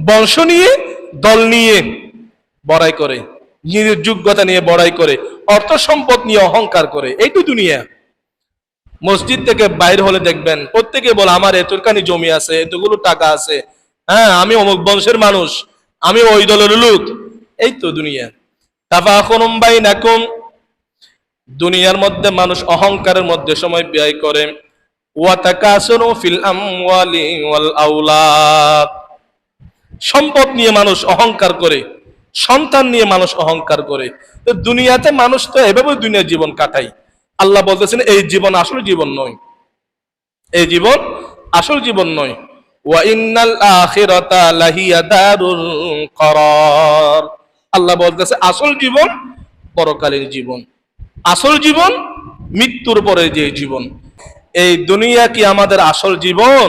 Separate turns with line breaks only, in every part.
বংশ নিয়ে, দল নিয়ে বড়াই করে, নিজের যোগ্যতা নিয়ে বড়াই করে, অর্থ সম্পদ নিয়ে অহংকার করে। এইটু দুনিয়া। মসজিদ থেকে বাইর হলে দেখবেন প্রত্যেকে বলে আমার এতখানি জমি আছে, এতগুলো টাকা আছে, হ্যাঁ আমি অমুক বংশের মানুষ, আমি ওই দলের লোক। এই তো দুনিয়া। তাফাখুরুম বাইনাকুম, দুনিয়ার মধ্যে মানুষ অহংকারের মধ্যে সময় ব্যয় করে। ওয়া তাকাসুরু ফিল আমওয়ালি ওয়াল আওলাদ, সম্পদ নিয়ে মানুষ অহংকার করে, সন্তান নিয়ে মানুষ অহংকার করে। তো দুনিয়াতে মানুষ তো এভাবে দুনিয়ার জীবন কাটায়। আল্লাহ বলতেছেন এই জীবন আসল জীবন নয়, এই জীবন আসল জীবন নয়। ওয়া ইন্নাল আখিরাতা লাহিয়া দারুল করার, আল্লাহ বলতেছে আসল জীবন পরকালের জীবন, আসল জীবন মৃত্যুর পরে যে জীবন। এই দুনিয়া কি আমাদের আসল জীবন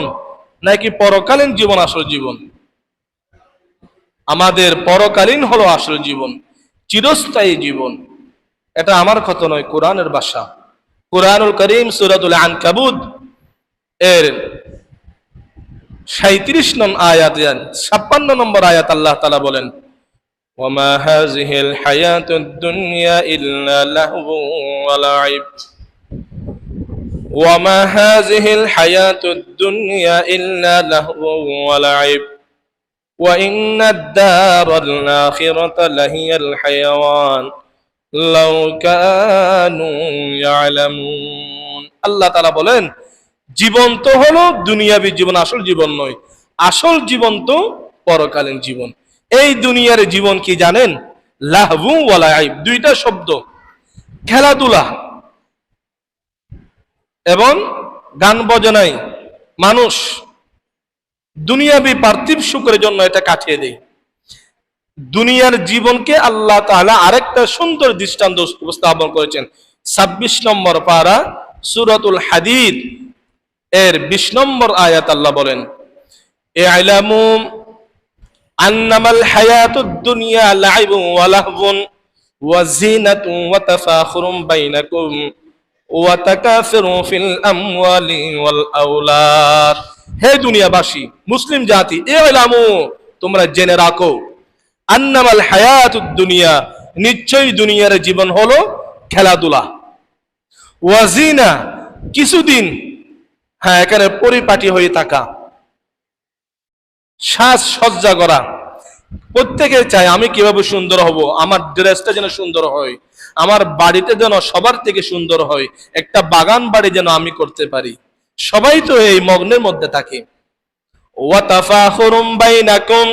নাকি পরকালীন জীবন আসল জীবন? আমাদের পরকালীন হলো আসল জীবন, চিরস্থায়ী জীবন। এটা আমার কথা নয়, কোরআনের ভাষা। কুরআনুল কারীম সূরাতুল আনকাবুত এর 37 নং আয়াত, 56 নম্বর আয়াত আল্লাহ তাআলা বলেন, ওয়ামা হাযিহিল হায়াতুদ দুনিয়া ইল্লা লাহবু ওয়া লাইব, ওয়ামা হাযিহিল হায়াতুদ দুনিয়া ইল্লা লাহবু ওয়া লাইব ওয়া ইন্নাদ দারাল আখিরাতা লাহিয়াল হায়াওয়ান লাউ কানু ইয়ালামুন। আল্লাহ তাআলা বলেন জীবন তো হলো দুনিয়াবী জীবন, আসল জীবন নয়। আসল জীবন তো পরকালীন জীবন। এই দুনিয়ার জীবন কি জানেন? লাহবু ওয়া লাইব, দুইটা শব্দ, খেলাধুলা এবং গান বাজনায় মানুষ দুনিয়াবী পার্থিব সুখের জন্য এটা কাটিয়ে দেয়। দুনিয়ার জীবনকে আল্লাহ তাআলা আরেকটা সুন্দর দৃষ্টান্ত উপস্থাপন করেছেন। 26 নম্বর পারা সূরাতুল হাদীদ এর 20 নম্বর আয়াত আল্লাহ বলেন, ই'লামু আন্নামাল হায়াতুদ দুনিয়া লাইবুন ওয়া লাহবুন ওয়া যিনাতুন ওয়া তাফাখুরুম বাইনাকুম ওয়া তাকাসুরুন ফিল আমওয়ালি ওয়াল আওলাদ। হে দুনিয়াবাসী, মুসলিম জাতি, ই'লামু, তোমরা জেনে রাখো, আন্নামাল হায়াতুদ দুনিয়া, নিশ্চয়ই দুনিয়ার জীবন হলো খেলাধুলা, ওয়া যিনা, কিছুদিন হ্যাঁ এখানে পরিপাটি হয়ে থাকা, সাজ সজ্জা করা। প্রত্যেকে চায় আমি কিভাবে সুন্দর হব, আমার ড্রেসটা যেন সুন্দর হয়, আমার বাড়িতে যেন সবার থেকে সুন্দর হয়, একটা বাগান বাড়ি যেন আমি করতে পারি। সবাই তো এই মগ্নের মধ্যে থাকে। ওয়া তাফাখুরুম বাইনাকুম,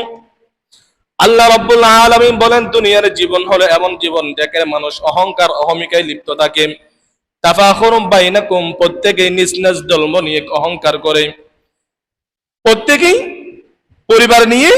আল্লাহ রাব্বুল আলামিন বলেন দুনিয়ার জীবন হলো এমন জীবন যেখানে মানুষ অহংকার অহমিকায় লিপ্ত থাকে। তাফাখুরুম বাইনাকুম, প্রত্যেকেই নিজ নিজ ধর্ম নিয়ে অহংকার করে, প্রত্যেকেই পরিবার নিয়ে